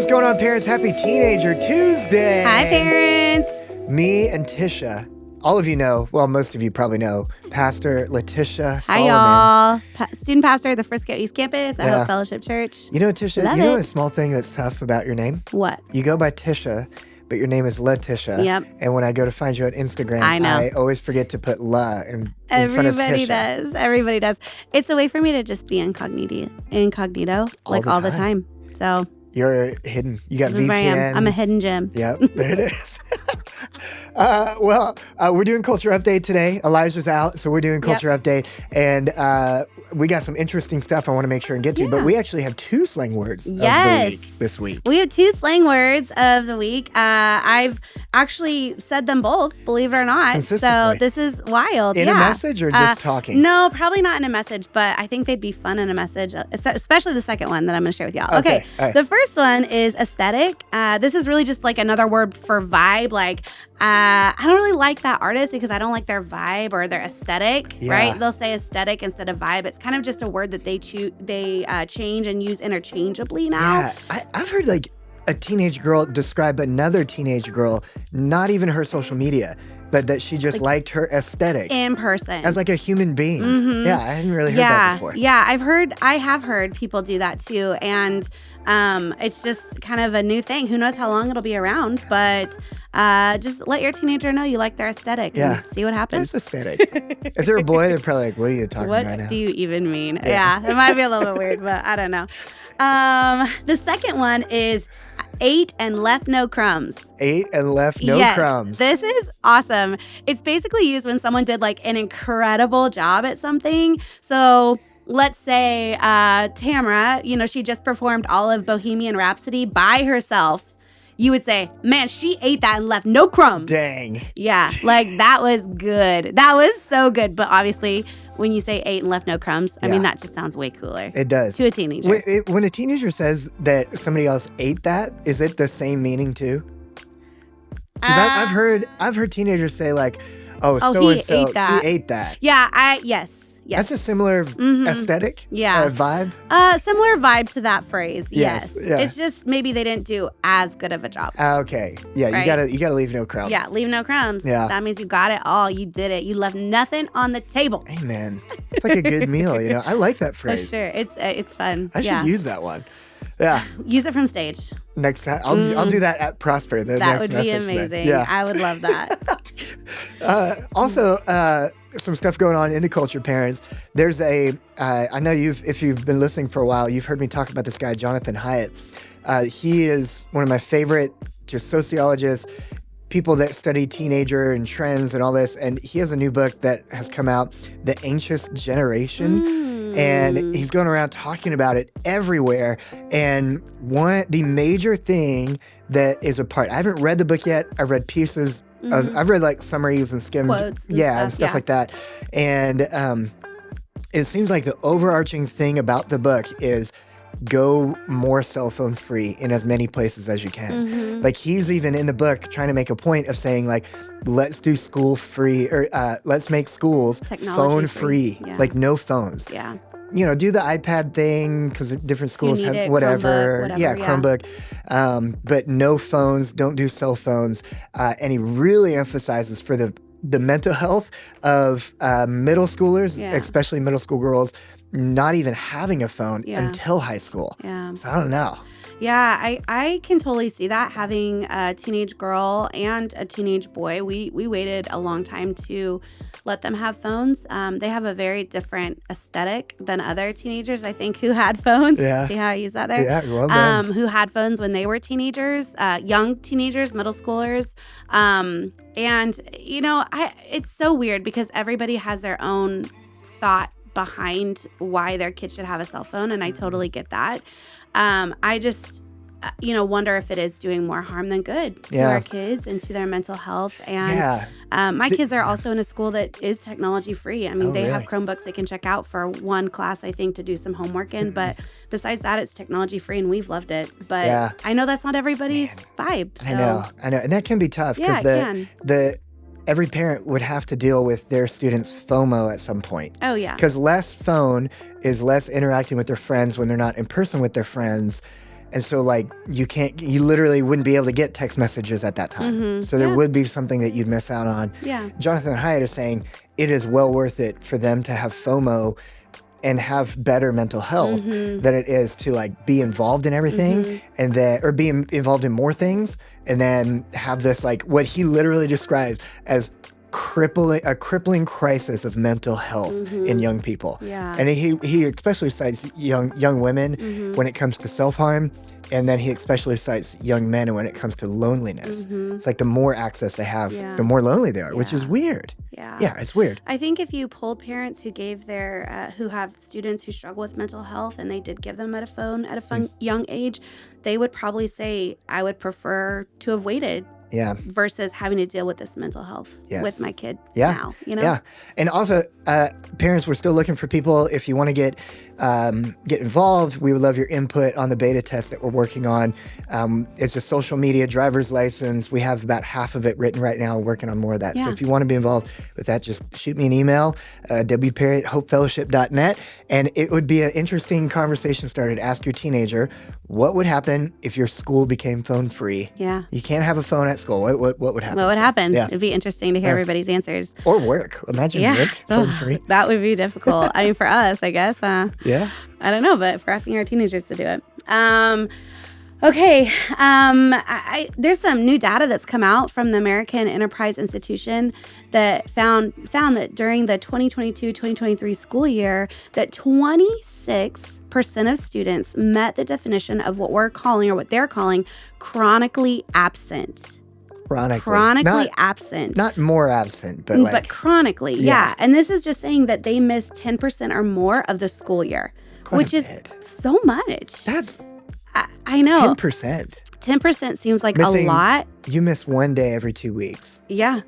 what's going on, parents? Happy Teenager Tuesday. Hi, parents. Me and Tisha, all of you know, well, most of you probably know, Pastor Letitia Solomon. Hi, y'all. Student pastor at the Frisco East Campus at Hope Fellowship Church. You know, Tisha, Love you know it. a small thing that's tough about your name? What? You go by Tisha, but your name is Letitia. Yep. And when I go to find you on Instagram, I know. I always forget to put La in front of Everybody Tisha. does. Everybody does. It's a way for me to just be incognito all the time. So You're hidden. You got this is where I VPNs. am. I'm a hidden gem. Yep, there it is. We're doing Culture Update today. Elijah's out, so we're doing Culture Update. And we got some interesting stuff I want to make sure and get to. But we actually have two slang words of the week this week. We have two slang words of the week. I've actually said them both, believe it or not. So Consistently. this is wild. In a message or just talking? No, probably not in a message, but I think they'd be fun in a message, especially the second one that I'm going to share with y'all. Okay, all right. The first one is aesthetic. This is really just like another word for vibe. Like, I don't really like that artist because I don't like their vibe or their aesthetic, right? They'll say aesthetic instead of vibe. It's kind of just a word that they change and use interchangeably now. Yeah, I've heard like a teenage girl describe another teenage girl, not even her social media, but that she just liked her aesthetic In person. as like a human being. Yeah, I hadn't really heard that before. Yeah, I have heard people do that too. And it's just kind of a new thing. Who knows how long it'll be around, but just let your teenager know you like their aesthetic and see what happens. It's aesthetic. If they're a boy, they're probably like, what are you talking What right now? do you even mean? Yeah, it might be a little bit weird, but I don't know. The second one is ate and left no crumbs. Ate and left no crumbs. This is awesome. It's basically used when someone did like an incredible job at something. So let's say Tamara, she just performed all of Bohemian Rhapsody by herself. You would say, man, she ate that and left no crumbs. Dang. Yeah, like that was good. That was so good. But obviously, when you say ate and left no crumbs, I mean, that just sounds way cooler. It does. To a teenager. When a teenager says that somebody else ate that, is it the same meaning too? 'Cause I've heard teenagers say like, oh so and so, he ate that. Yeah, yes. That's a similar aesthetic, vibe. Similar vibe to that phrase. Yes, Yes. yeah. It's just maybe they didn't do as good of a job. Okay, yeah, Right? you gotta leave no crumbs. Yeah, leave no crumbs. Yeah. That means you got it all. You did it. You left nothing on the table. Hey man, it's like a good meal. I like that For phrase. sure. It's fun. I should use that one. Yeah, Use it from stage. next time I'll do that at Prosper. The That next would be message then. amazing. Yeah. I would love that. Also, some stuff going on in the culture, parents. There's I know if you've been listening for a while, you've heard me talk about this guy, Jonathan Haidt. He is one of my favorite just sociologists, people that study teenager and trends and all this. And he has a new book that has come out, The Anxious Generation. And he's going around talking about it everywhere. And the major thing that is a part, I haven't read the book yet. I've read pieces I've read like summaries and skimmed, Quotes and and stuff, stuff like that. And it seems like the overarching thing about the book is go more cell phone free in as many places as you can. Like he's even in the book trying to make a point of saying like, let's do school free or let's make schools Technology phone free. free, Yeah. like no phones. Yeah. Do the iPad thing because different schools need have it, whatever. Chromebook, Yeah, yeah. Chromebook. But no phones, don't do cell phones. And he really emphasizes for the mental health of middle schoolers, especially middle school girls, not even having a phone until high school. Yeah. So I don't know. Yeah, I can totally see that. Having a teenage girl and a teenage boy, we waited a long time to let them have phones. They have a very different aesthetic than other teenagers, I think, who had phones. Yeah. See how I use that there? Yeah, well done. Who had phones when they were teenagers, young teenagers, middle schoolers. And, it's so weird because everybody has their own thought behind why their kid should have a cell phone, and I totally get that. I just, wonder if it is doing more harm than good to our kids and to their mental health. And my kids are also in a school that is technology free. I mean, they have Chromebooks they can check out for one class, I think, to do some homework in. But besides that, it's technology free, and we've loved it. But I know that's not everybody's vibe. So. I know. And that can be tough because every parent would have to deal with their students' FOMO at some point. Oh, yeah. Because less phone is less interacting with their friends when they're not in person with their friends. And so like you literally wouldn't be able to get text messages at that time. So there would be something that you'd miss out on. Yeah. Jonathan Haidt is saying it is well worth it for them to have FOMO and have better mental health than it is to like be involved in everything and then, or be involved in more things and then have this like what he literally describes as a crippling crisis of mental health in young people. Yeah. And he especially cites young women when it comes to self-harm. And then he especially cites young men when it comes to loneliness. It's like the more access they have, the more lonely they are, which is weird. Yeah. Yeah, it's weird. I think if you polled parents who gave who have students who struggle with mental health and they did give them a phone at a young age, they would probably say, I would prefer to have waited. Yeah. Versus having to deal with this mental health with my kid now, you know? Yeah. And also, parents, we're still looking for people. If you want to get involved, we would love your input on the beta test that we're working on. It's a social media driver's license. We have about half of it written right now, working on more of that. So if you want to be involved with that, just shoot me an email, wperry@hopefellowship.net. And it would be an interesting conversation started. Ask your teenager, what would happen if your school became phone free? Yeah. You can't have a phone at school. What would happen? What would happen? Yeah. It'd be interesting to hear everybody's answers. Or work. Imagine work phone free. That would be difficult. I mean, for us, I guess. Yeah. I don't know, but for asking our teenagers to do it. Okay. There's some new data that's come out from the American Enterprise Institution that found that during the 2022-2023 school year, that 26% of students met the definition of what they're calling chronically absent. Chronically absent. Not more absent, but chronically, yeah. And this is just saying that they miss 10% or more of the school year, which is so much. That's I know. 10%. 10% seems like a lot. You miss one day every 2 weeks. Yeah.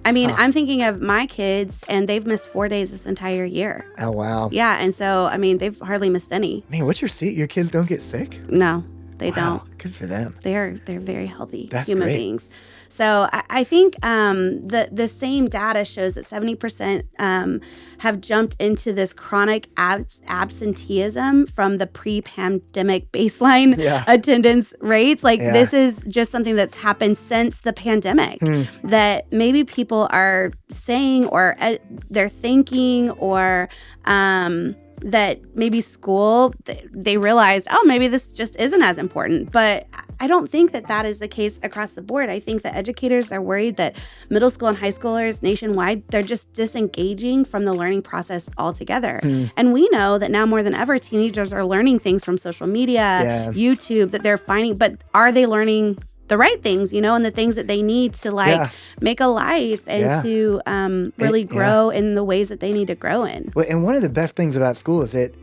I mean, I'm thinking of my kids, and they've missed 4 days this entire year. Oh, wow. Yeah, and so, I mean, they've hardly missed any. Man, what's your seat? Your kids don't get sick? No, they don't. Good for them. They're very healthy That's human great. beings. So I think the same data shows that 70% have jumped into this chronic absenteeism from the pre-pandemic baseline attendance rates. Like this is just something that's happened since the pandemic that maybe people are saying or they're thinking or that maybe school, they realized, oh, maybe this just isn't as important. But I don't think that is the case across the board. I think that educators are worried that middle school and high schoolers nationwide, they're just disengaging from the learning process altogether. And we know that now more than ever, teenagers are learning things from social media, YouTube, that they're finding, but are they learning the right things, and the things that they need to make a life and to really grow in the ways that they need to grow in. Well, and one of the best things about school is it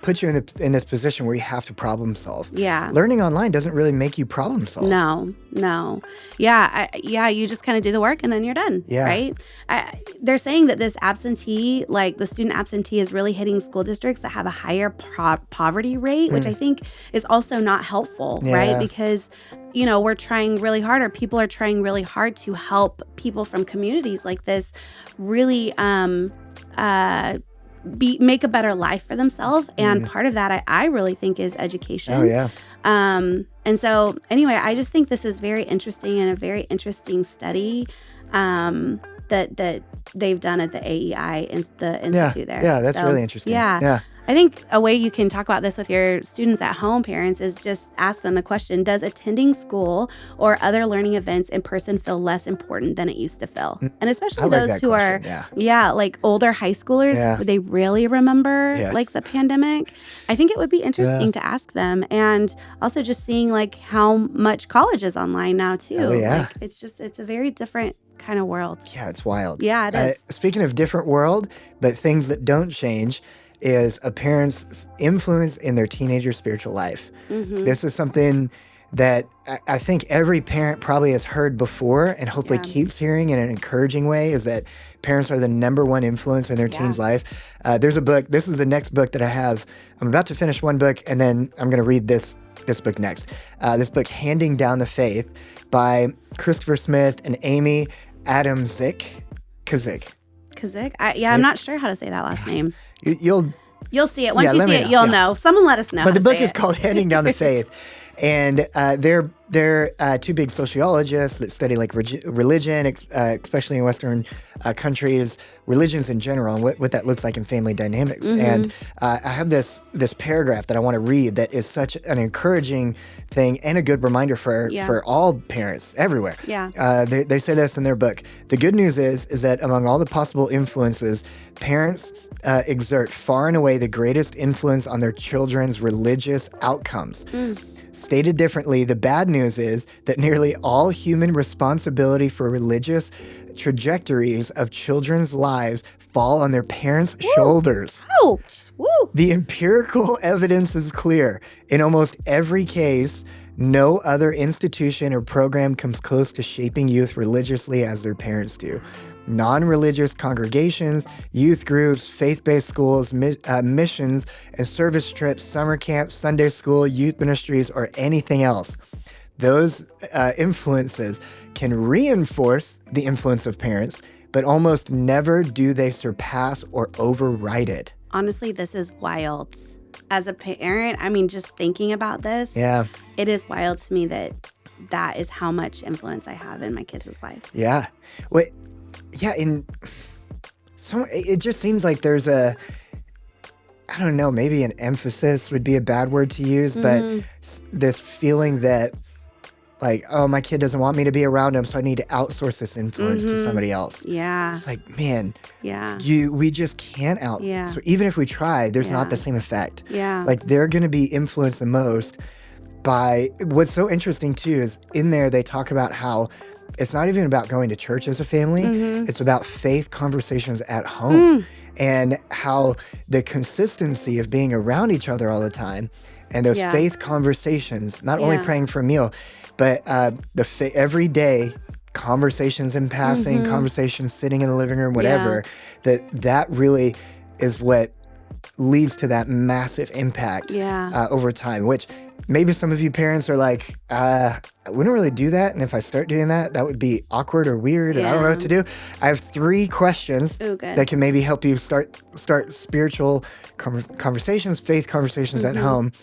puts you in this position where you have to problem solve. Yeah. Learning online doesn't really make you problem solve. No. Yeah, you just kind of do the work and then you're done, right? They're saying that this absentee, like the student absentee, is really hitting school districts that have a higher poverty rate, which I think is also not helpful, right? Because, we're trying really hard, or people are trying really hard to help people from communities like this really make a better life for themselves. And part of that, I really think, is education. Oh, yeah. And so anyway, I just think this is very interesting and a very interesting study that they've done at the AEI, the institute there. Yeah, that's really interesting. Yeah. I think a way you can talk about this with your students at home, parents, is just ask them the question, does attending school or other learning events in person feel less important than it used to feel? And especially those who are, like older high schoolers, they really remember like the pandemic. I think it would be interesting to ask them. And also just seeing like how much college is online now too. Oh, yeah. Like, it's a very different kind of world. Yeah, it's wild. Yeah, it is. Speaking of different world, but things that don't change, is a parent's influence in their teenager's spiritual life. This is something that I think every parent probably has heard before and hopefully keeps hearing in an encouraging way, is that parents are the number one influence in their teen's life. There's a book. This is the next book that I have. I'm about to finish one book, and then I'm going to read this book next. This book, Handing Down the Faith, by Christopher Smith and Amy Adamczyk. Kazik? I'm not sure how to say that last name. You'll see it. Once Yeah, you let see me it, know. you'll Yeah. know. Someone let us know. But how the to book say is it. called Handing Down the Faith. And they're two big sociologists that study like religion, especially in Western countries, religions in general, and what that looks like in family dynamics. And I have this paragraph that I want to read that is such an encouraging thing and a good reminder for all parents everywhere. Yeah. They say this in their book. The good news is that among all the possible influences, parents exert far and away the greatest influence on their children's religious outcomes. Stated differently, the bad news is that nearly all human responsibility for religious trajectories of children's lives fall on their parents' shoulders. Ouch. Woo. The empirical evidence is clear. In almost every case, no other institution or program comes close to shaping youth religiously as their parents do. Non-religious congregations, youth groups, faith-based schools, missions and service trips, summer camps, Sunday school, youth ministries, or anything else. Those influences can reinforce the influence of parents, but almost never do they surpass or override it. Honestly, this is wild. As a parent, I mean, just thinking about this, it is wild to me that is how much influence I have in my kids' life. Yeah. Wait. Yeah, it just seems like there's I don't know, maybe an emphasis would be a bad word to use, but this feeling that like, oh, my kid doesn't want me to be around him, so I need to outsource this influence to somebody else. Yeah. It's like, man, yeah, we just can't so even if we try, there's not the same effect. Yeah. Like they're going to be influenced the most by what's so interesting too is in there they talk about how it's not even about going to church as a family. It's about faith conversations at home and how the consistency of being around each other all the time and those faith conversations, not only praying for a meal, but everyday conversations in passing, conversations sitting in the living room, whatever, that really is what leads to that massive impact over time, which maybe some of you parents are like, I wouldn't really do that. And if I start doing that, that would be awkward or weird. And I don't know what to do. I have 3 questions that can maybe help you start spiritual conversations, faith conversations at home.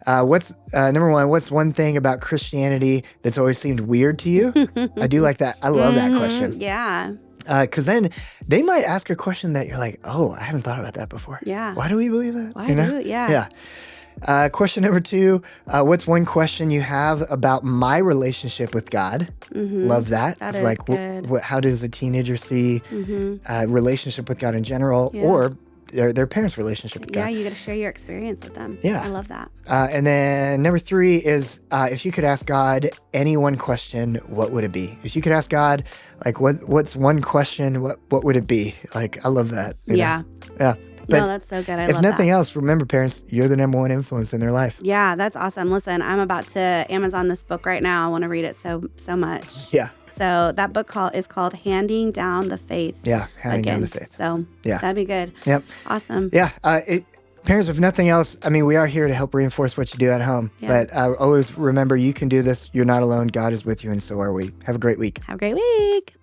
What's number 1, what's one thing about Christianity that's always seemed weird to you? I do like that. I love that question. Yeah. Because then they might ask a question that you're like, oh, I haven't thought about that before. Yeah. Why do we believe that? Why do it? Yeah. Yeah. Question number 2, what's one question you have about my relationship with God? Love that. That is like, good. How does a teenager see relationship with God in general or their parents' relationship with God? Yeah, you got to share your experience with them. Yeah. I love that. And then number 3 is if you could ask God any one question, what would it be? If you could ask God, like, what's one question, what would it be? Like, I love that. You know? Yeah. But no, that's so good. I if love nothing that. else, remember, parents, you're the number 1 influence in their life. Yeah, that's awesome. Listen, I'm about to Amazon this book right now. I want to read it so much. Yeah. So that book is called Handing Down the Faith. Yeah, Handing Down the Faith. So that'd be good. Yep. Awesome. Yeah. Parents, if nothing else, I mean, we are here to help reinforce what you do at home. Yeah. But always remember, you can do this. You're not alone. God is with you, and so are we. Have a great week. Have a great week.